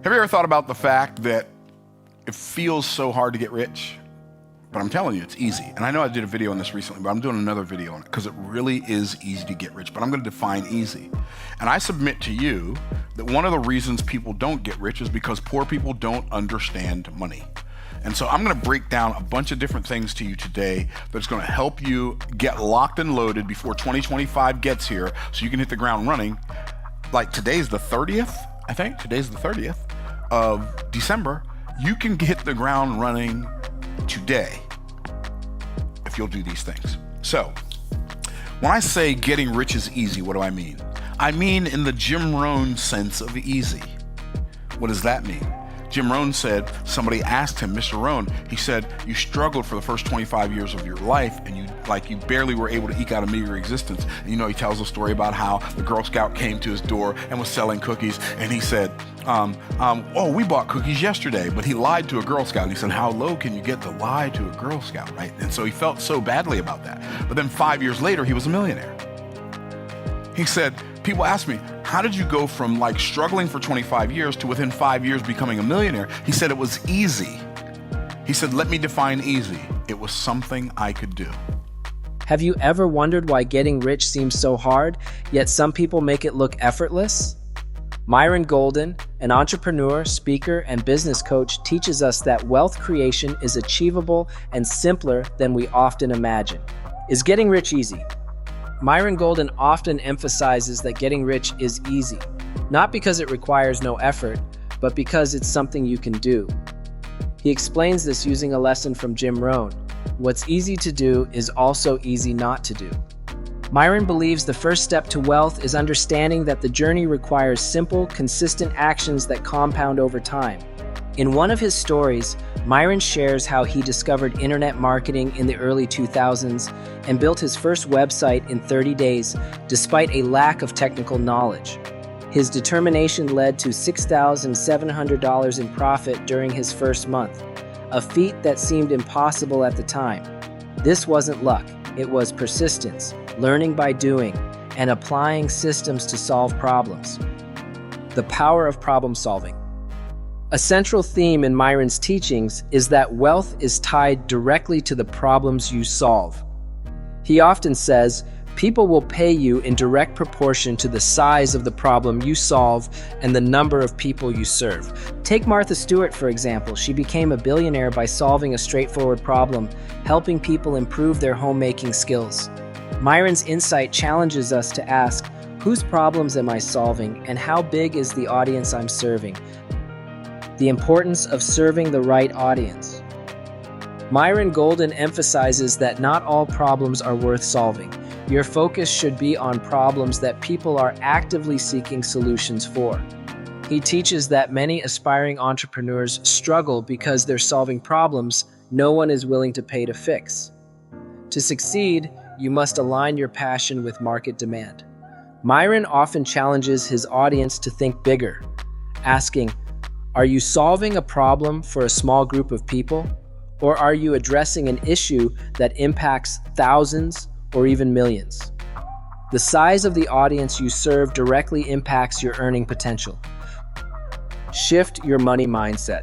Have you ever thought about the fact that it feels so hard to get rich? But I'm telling you, it's easy. And I know I did a video on this recently, but I'm doing another video on it because it really is easy to get rich. But I'm going to define easy. And I submit to you that one of the reasons people don't get rich is because poor people don't understand money. And so I'm going to break down a bunch of different things to you today that's going to help you get locked and loaded before 2025 gets here so you can hit the ground running. Like today's the 30th, I think. Today's the 30th of December. You can hit the ground running today if you'll do these things. So when I say getting rich is easy, what do I mean? I mean in the Jim Rohn sense of easy. What does that mean? Jim Rohn said, somebody asked him, Mr. Rohn, he said, you struggled for the first 25 years of your life and you barely were able to eke out a meager existence. And he tells a story about how the Girl Scout came to his door and was selling cookies. And he said, oh, we bought cookies yesterday, but he lied to a Girl Scout. And he said, how low can you get to lie to a Girl Scout, right? And so he felt so badly about that. But then 5 years later, he was a millionaire. He said, people ask me, how did you go from struggling for 25 years to within 5 years becoming a millionaire? He said, it was easy. He said, let me define easy. It was something I could do. Have you ever wondered why getting rich seems so hard, yet some people make it look effortless? Myron Golden, an entrepreneur, speaker, and business coach, teaches us that wealth creation is achievable and simpler than we often imagine. Is getting rich easy? Myron Golden often emphasizes that getting rich is easy, not because it requires no effort, but because it's something you can do. He explains this using a lesson from Jim Rohn. What's easy to do is also easy not to do. Myron believes the first step to wealth is understanding that the journey requires simple, consistent actions that compound over time. In one of his stories, Myron shares how he discovered internet marketing in the early 2000s and built his first website in 30 days, despite a lack of technical knowledge. His determination led to $6,700 in profit during his first month, a feat that seemed impossible at the time. This wasn't luck, it was persistence, learning by doing, and applying systems to solve problems. The power of problem solving. A central theme in Myron's teachings is that wealth is tied directly to the problems you solve. He often says, people will pay you in direct proportion to the size of the problem you solve and the number of people you serve. Take Martha Stewart, for example. She became a billionaire by solving a straightforward problem, helping people improve their homemaking skills. Myron's insight challenges us to ask, whose problems am I solving and how big is the audience I'm serving? The importance of serving the right audience. Myron Golden emphasizes that not all problems are worth solving. Your focus should be on problems that people are actively seeking solutions for. He teaches that many aspiring entrepreneurs struggle because they're solving problems no one is willing to pay to fix. To succeed, you must align your passion with market demand. Myron often challenges his audience to think bigger, asking, are you solving a problem for a small group of people, or are you addressing an issue that impacts thousands or even millions? The size of the audience you serve directly impacts your earning potential. Shift your money mindset.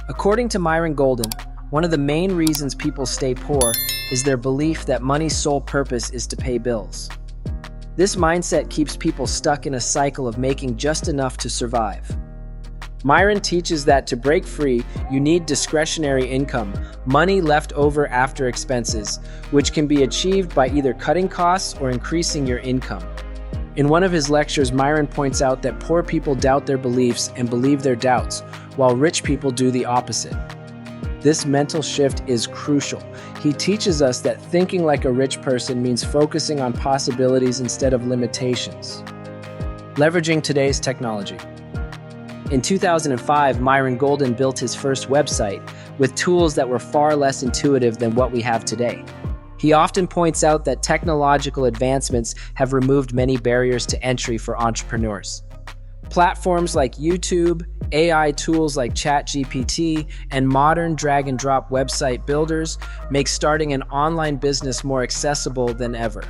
According to Myron Golden, one of the main reasons people stay poor is their belief that money's sole purpose is to pay bills. This mindset keeps people stuck in a cycle of making just enough to survive. Myron teaches that to break free, you need discretionary income, money left over after expenses, which can be achieved by either cutting costs or increasing your income. In one of his lectures, Myron points out that poor people doubt their beliefs and believe their doubts, while rich people do the opposite. This mental shift is crucial. He teaches us that thinking like a rich person means focusing on possibilities instead of limitations. Leveraging today's technology. In 2005, Myron Golden built his first website with tools that were far less intuitive than what we have today. He often points out that technological advancements have removed many barriers to entry for entrepreneurs. Platforms like YouTube, AI tools like ChatGPT, and modern drag-and-drop website builders make starting an online business more accessible than ever.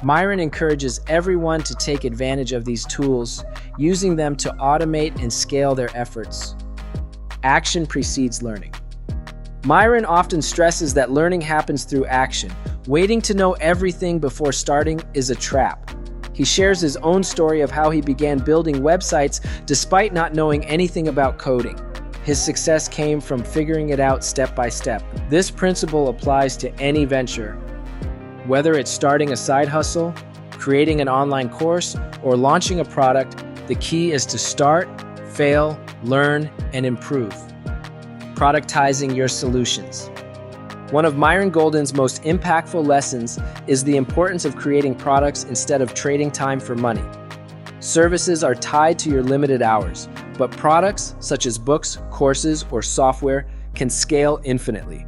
Myron encourages everyone to take advantage of these tools, using them to automate and scale their efforts. Action precedes learning. Myron often stresses that learning happens through action. Waiting to know everything before starting is a trap. He shares his own story of how he began building websites despite not knowing anything about coding. His success came from figuring it out step by step. This principle applies to any venture. Whether it's starting a side hustle, creating an online course, or launching a product, the key is to start, fail, learn, and improve. Productizing your solutions. One of Myron Golden's most impactful lessons is the importance of creating products instead of trading time for money. Services are tied to your limited hours, but products such as books, courses, or software can scale infinitely.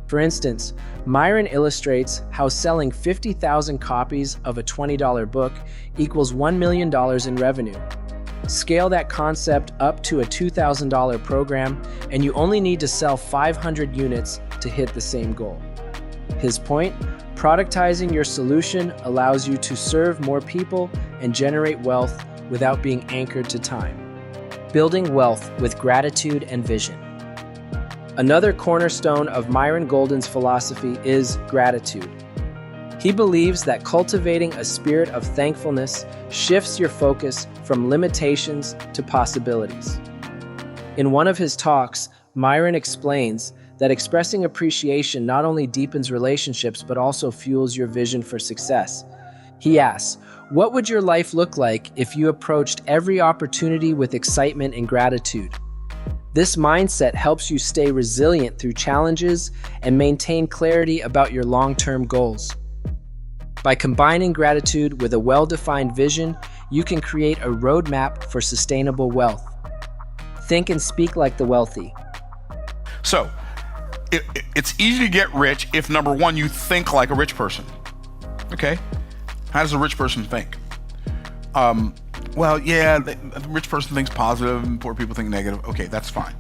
For instance, Myron illustrates how selling 50,000 copies of a $20 book equals $1 million in revenue. Scale that concept up to a $2,000 program, and you only need to sell 500 units to hit the same goal. His point: productizing your solution allows you to serve more people and generate wealth without being anchored to time. Building wealth with gratitude and vision. Another cornerstone of Myron Golden's philosophy is gratitude. He believes that cultivating a spirit of thankfulness shifts your focus from limitations to possibilities. In one of his talks, Myron explains that expressing appreciation not only deepens relationships but also fuels your vision for success. He asks, what would your life look like if you approached every opportunity with excitement and gratitude? This mindset helps you stay resilient through challenges and maintain clarity about your long-term goals. By combining gratitude with a well-defined vision, you can create a roadmap for sustainable wealth. Think and speak like the wealthy. So, it's easy to get rich if, number one, you think like a rich person. Okay? How does a rich person think? Well, yeah, the rich person thinks positive and poor people think negative. Okay, that's fine.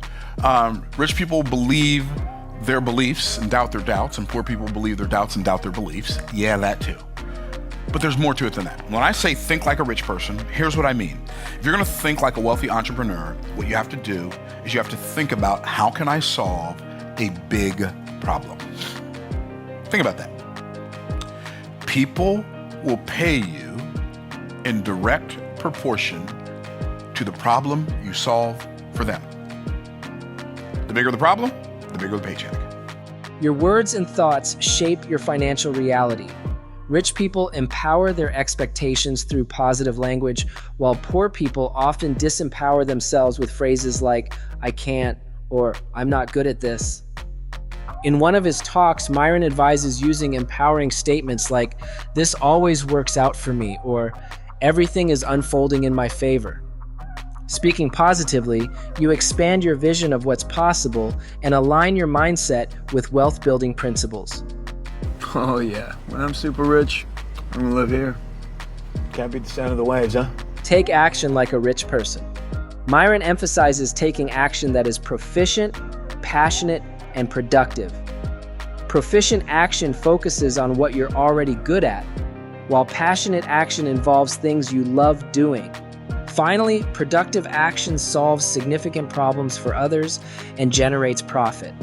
Rich people believe their beliefs and doubt their doubts, and poor people believe their doubts and doubt their beliefs. Yeah, that too. But there's more to it than that. When I say think like a rich person, here's what I mean. If you're gonna think like a wealthy entrepreneur, what you have to do is you have to think about, how can I solve a big problem? Think about that. People will pay you in direct proportion to the problem you solve for them. The bigger the problem, the bigger the paycheck. Your words and thoughts shape your financial reality. Rich people empower their expectations through positive language, while poor people often disempower themselves with phrases like, I can't, or I'm not good at this. In one of his talks, Myron advises using empowering statements like, this always works out for me, or everything is unfolding in my favor. Speaking positively, you expand your vision of what's possible and align your mindset with wealth-building principles. Oh yeah, when I'm super rich, I'm gonna live here. Can't beat the sound of the waves, huh? Take action like a rich person. Myron emphasizes taking action that is proficient, passionate, and productive. Proficient action focuses on what you're already good at, while passionate action involves things you love doing. Finally, productive action solves significant problems for others and generates profit.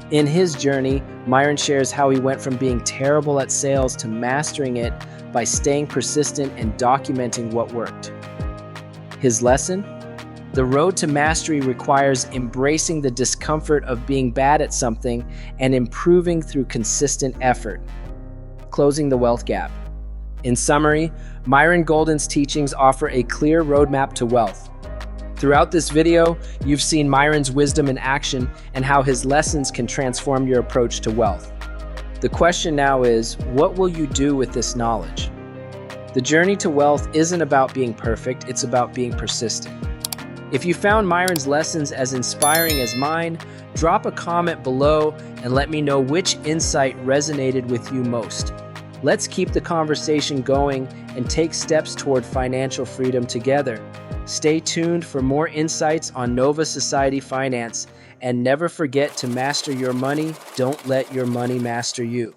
In his journey, Myron shares how he went from being terrible at sales to mastering it by staying persistent and documenting what worked. His lesson? The road to mastery requires embracing the discomfort of being bad at something and improving through consistent effort. Closing the wealth gap. In summary, Myron Golden's teachings offer a clear roadmap to wealth. Throughout this video, you've seen Myron's wisdom in action and how his lessons can transform your approach to wealth. The question now is, what will you do with this knowledge? The journey to wealth isn't about being perfect, it's about being persistent. If you found Myron's lessons as inspiring as mine, drop a comment below and let me know which insight resonated with you most. Let's keep the conversation going and take steps toward financial freedom together. Stay tuned for more insights on Nova Society Finance, and never forget to master your money. Don't let your money master you.